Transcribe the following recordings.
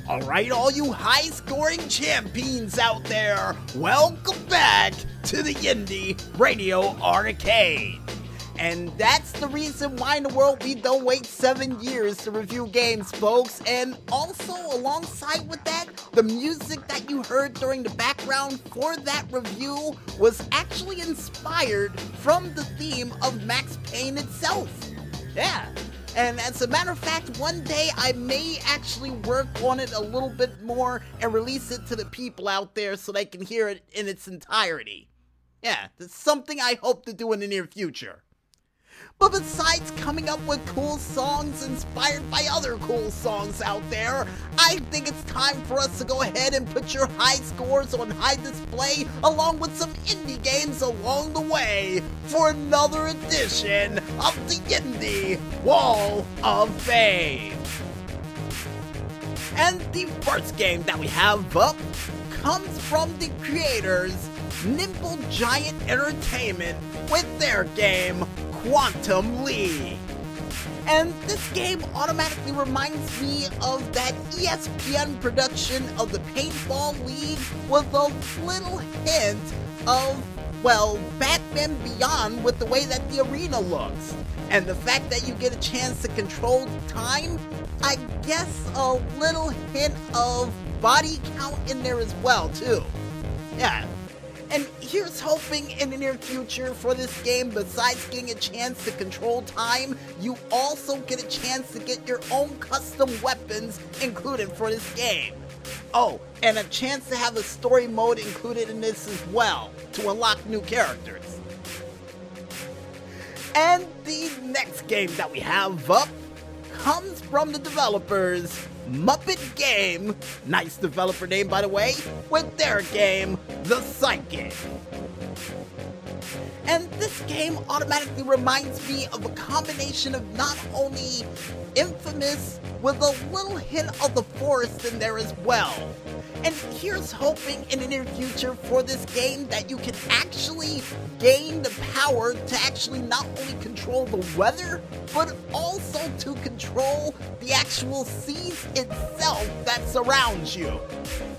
Alright, all you high-scoring champions out there, welcome back to the Indy Radio Arcade. And that's the reason why in the world we don't wait 7 years to review games, folks. And also, alongside with that, the music that you heard during the background for that review was actually inspired from the theme of Max Payne itself. Yeah. And as a matter of fact, one day I may actually work on it a little bit more and release it to the people out there so they can hear it in its entirety. Yeah, that's something I hope to do in the near future. But besides coming up with cool songs inspired by other cool songs out there, I think it's time for us to go ahead and put your high scores on high display along with some indie games along the way for another edition of the Indy Wall of Fame. And the first game that we have up comes from the creators Nimble Giant Entertainment with their game Quantum League. And this game automatically reminds me of that ESPN production of the Paintball League with a little hint of, well, Batman Beyond with the way that the arena looks. And the fact that you get a chance to control time, I guess a little hint of body count in there as well, too. Yeah. And here's hoping in the near future for this game, besides getting a chance to control time, you also get a chance to get your own custom weapons included for this game. Oh, and a chance to have a story mode included in this as well, to unlock new characters. And the next game that we have up comes from the developers Muppet Game, nice developer name by the way, with their game, The Psychic. And this game automatically reminds me of a combination of not only Infamous with a little hint of the Forest in there as well. And here's hoping in the near future for this game that you can actually gain the power to actually not only control the weather, but also to control the actual seas itself that surrounds you.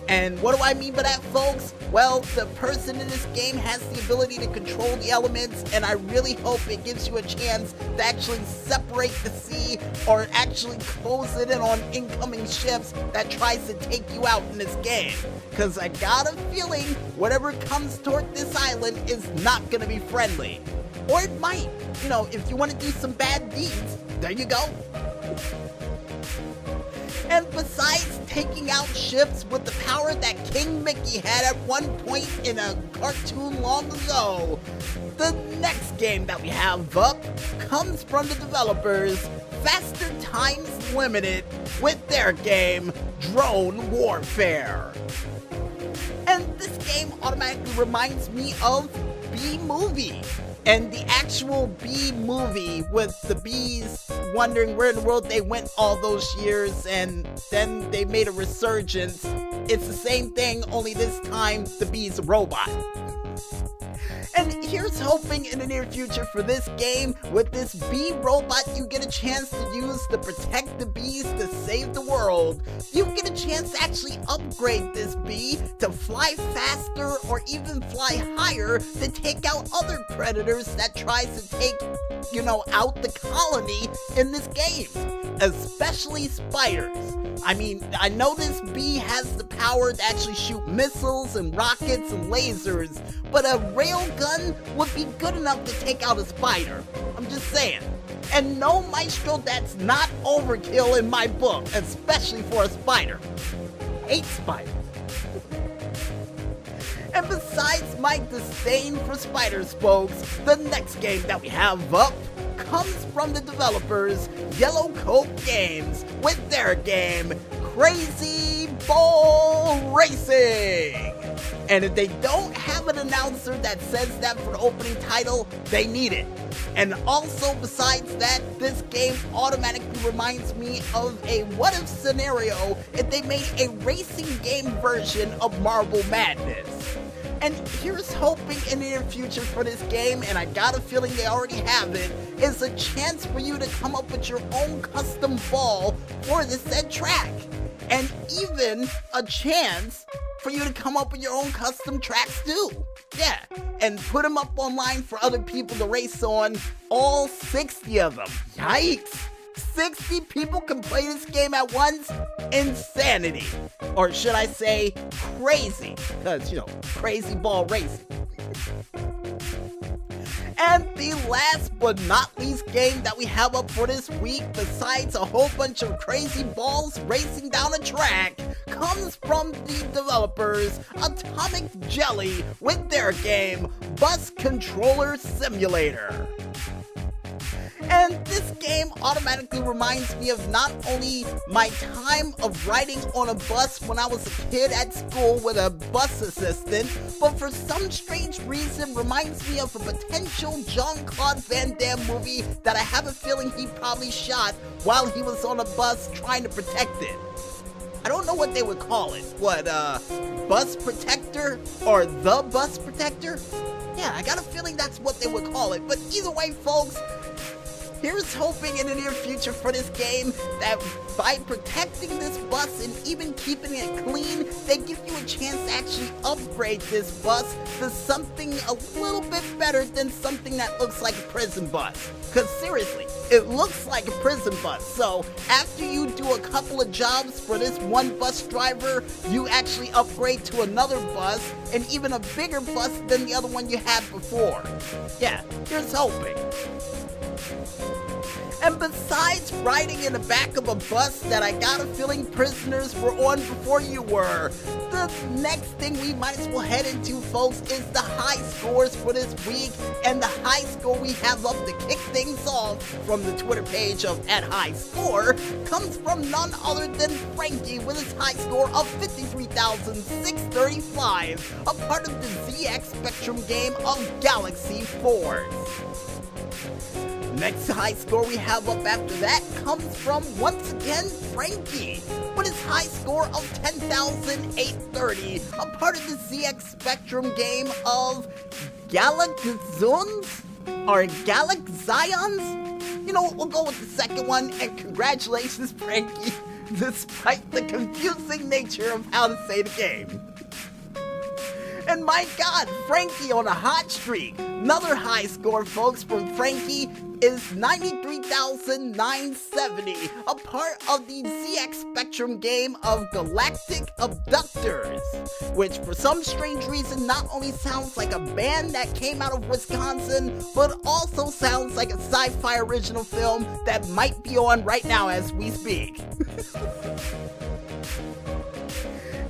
And what do I mean by that, folks? Well, the person in this game has the ability to control the elements, and I really hope it gives you a chance to actually separate the sea or actually close it in on incoming ships that tries to take you out in this game. Because I got a feeling whatever comes toward this island is not going to be friendly. Or it might. You know, if you want to do some bad deeds, there you go. And besides taking out ships with the power that King Mickey had at one point in a cartoon long ago, the next game that we have up comes from the developers Faster Times Limited with their game Drone Warfare. And this game automatically reminds me of B-Movie. And the actual Bee Movie with the bees wondering where in the world they went all those years and then they made a resurgence. It's the same thing, only this time the bee's a robot. And here's hoping in the near future for this game, with this bee robot you get a chance to use to protect the bees to save the world. You get a chance to actually upgrade this bee to fly faster or even fly higher to take out other predators that tries to take, out the colony in this game. Especially spiders. I mean, I know this bee has the power to actually shoot missiles and rockets and lasers, but a railgun would be good enough to take out a spider. I'm just saying. And no, Maestro, that's not overkill in my book, especially for a spider. I hate spiders. And besides my disdain for spiders, folks, the next game that we have up comes from the developers Yellow Coat Games with their game Crazy Ball Racing. And if they don't have an announcer that says that for the opening title, they need it. And also besides that, this game automatically reminds me of a what-if scenario if they made a racing game version of Marble Madness. And here's hoping in the near future for this game, and I got a feeling they already have it, is a chance for you to come up with your own custom ball for this said track. and even a chance for you to come up with your own custom tracks too. Yeah, and put them up online for other people to race on, all 60 of them. Yikes! 60 people can play this game at once? Insanity. Or should I say, crazy, because, crazy ball racing. And the last but not least game that we have up for this week, besides a whole bunch of crazy balls racing down a track, comes from the developers Atomic Jelly with their game, Bus Controller Simulator. And this game automatically reminds me of not only my time of riding on a bus when I was a kid at school with a bus assistant, but for some strange reason reminds me of a potential Jean-Claude Van Damme movie that I have a feeling he probably shot while he was on a bus trying to protect it. I don't know what they would call it. Bus Protector? Or The Bus Protector? Yeah, I got a feeling that's what they would call it. But either way, folks, here's hoping in the near future for this game that by protecting this bus and even keeping it clean, they give you a chance to actually upgrade this bus to something a little bit better than something that looks like a prison bus. Because seriously, it looks like a prison bus. So after you do a couple of jobs for this one bus driver, you actually upgrade to another bus, and even a bigger bus than the other one you had before. Yeah, here's hoping. And besides riding in the back of a bus that I got a feeling prisoners were on before you were, the next thing we might as well head into, folks, is the high scores for this week. And the high score we have up to kick things off from the Twitter page of @HighScore comes from none other than Frankie with his high score of 53,635, a part of the ZX Spectrum game of Galaxy Force. Next high score we have up after that comes from, once again, Frankie, with his high score of 10,830, a part of the ZX Spectrum game of Galaxions? Or Galaxions? You know what, we'll go with the second one, and congratulations, Frankie, despite the confusing nature of how to say the game. And my God, Frankie on a hot streak. Another high score, folks, from Frankie is 93,970, a part of the ZX Spectrum game of Galactic Abductors, which for some strange reason not only sounds like a band that came out of Wisconsin, but also sounds like a sci-fi original film that might be on right now as we speak.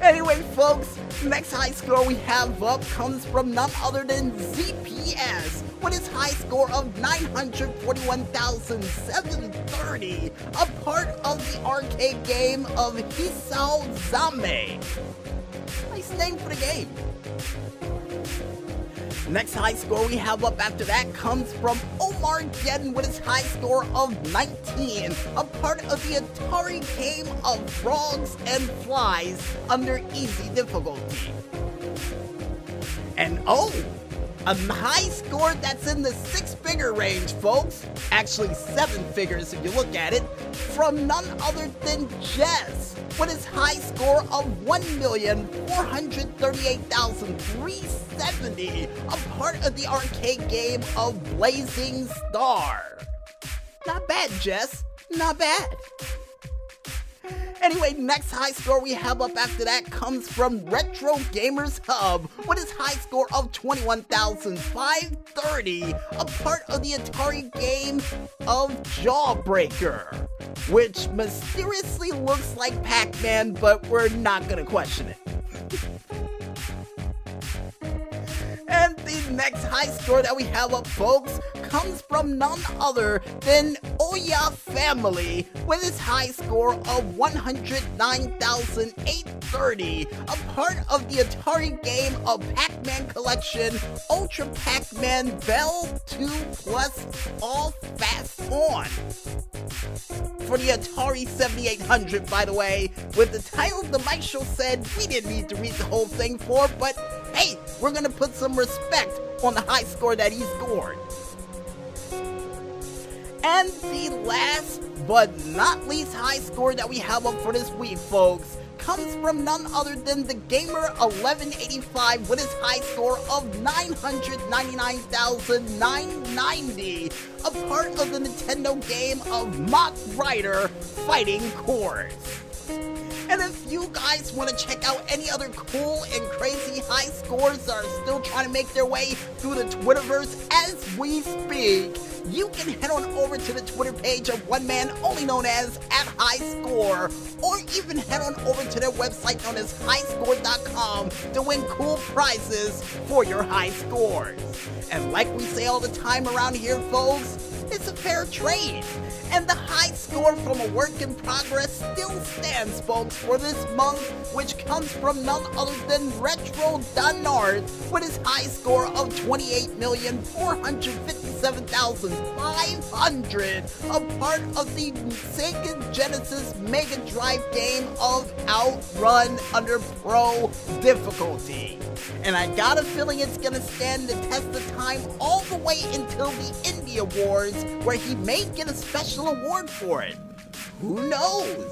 Anyway, folks, next high score we have up comes from none other than ZPS, with his high score of 941,730, a part of the arcade game of Hisao Zame. Nice name for the game. Next high score we have up after that comes from Omar Gedden with his high score of 19, a part of the Atari game of Frogs and Flies under easy difficulty. And oh, a high score that's in the 6-figure range, folks. Actually 7 figures if you look at it, from none other than Jess, with his high score of 1,438,370, a part of the arcade game of Blazing Star. Not bad, Jess. Not bad. Anyway, next high score we have up after that comes from Retro Gamers Hub with his high score of 21,530, a part of the Atari game of Jawbreaker, which mysteriously looks like Pac-Man, but we're not gonna question it. And the next high score that we have up, folks, comes from none other than Oya Family with his high score of 109,830, a part of the Atari game of Pac-Man Collection Ultra Pac-Man Bell 2 Plus All Fast On. For the Atari 7800, by the way, with the title the Maestro said we didn't need to read the whole thing for, but hey, we're gonna put some respect on the high score that he scored. And the last but not least high score that we have up for this week, folks, comes from none other than the gamer Lvl.99 with his high score of 999,990, a part of the Nintendo game of Mock Rider Fighting Course. And if you guys want to check out any other cool and crazy high scores that are still trying to make their way through the Twitterverse as we speak, you can head on over to the Twitter page of one man only known as @HighScore, or even head on over to their website known as highscore.com to win cool prizes for your high scores. And like we say all the time around here, folks, it's a fair trade. And the high score from a work in progress still stands, folks, for this month, which comes from none other than Pt.3 with his high score of 28,457,500, a part of the Sega Genesis Mega Drive game of Outrun under Pro difficulty. And I got a feeling it's gonna stand the test of time all the way until the Indy Awards, where he may get a special award for it. Who knows?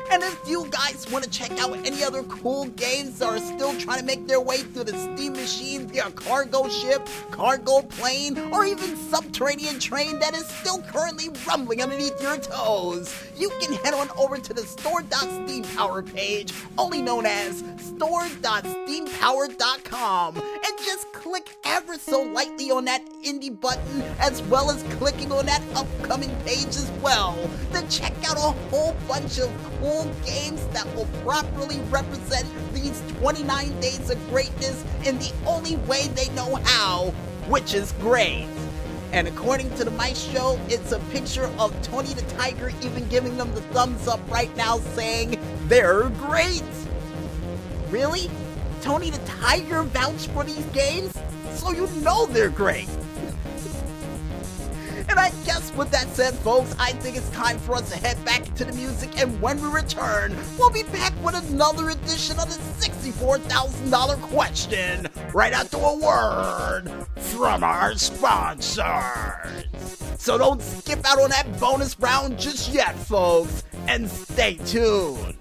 And if you guys want to check out any other cool games that are still trying to make their way through the Steam machine via cargo ship, cargo plane, or even subterranean train that is still currently rumbling underneath your toes, you can head on over to the store.steampower page, only known as store.steampower.com, and just click ever so lightly on that Indy button, as well as clicking on that upcoming page as well, to check out a whole bunch of cool games that will properly represent these 29 days of greatness in the only way they know how, which is great. And according to the Maestro, it's a picture of Tony the Tiger even giving them the thumbs up right now, saying they're great. Really? Tony the Tiger vouched for these games? So you know they're great. And I guess with that said, folks, I think it's time for us to head back to the music, and when we return, we'll be back with another edition of the $64,000 question, right after a word from our sponsors. So don't skip out on that bonus round just yet, folks, and stay tuned.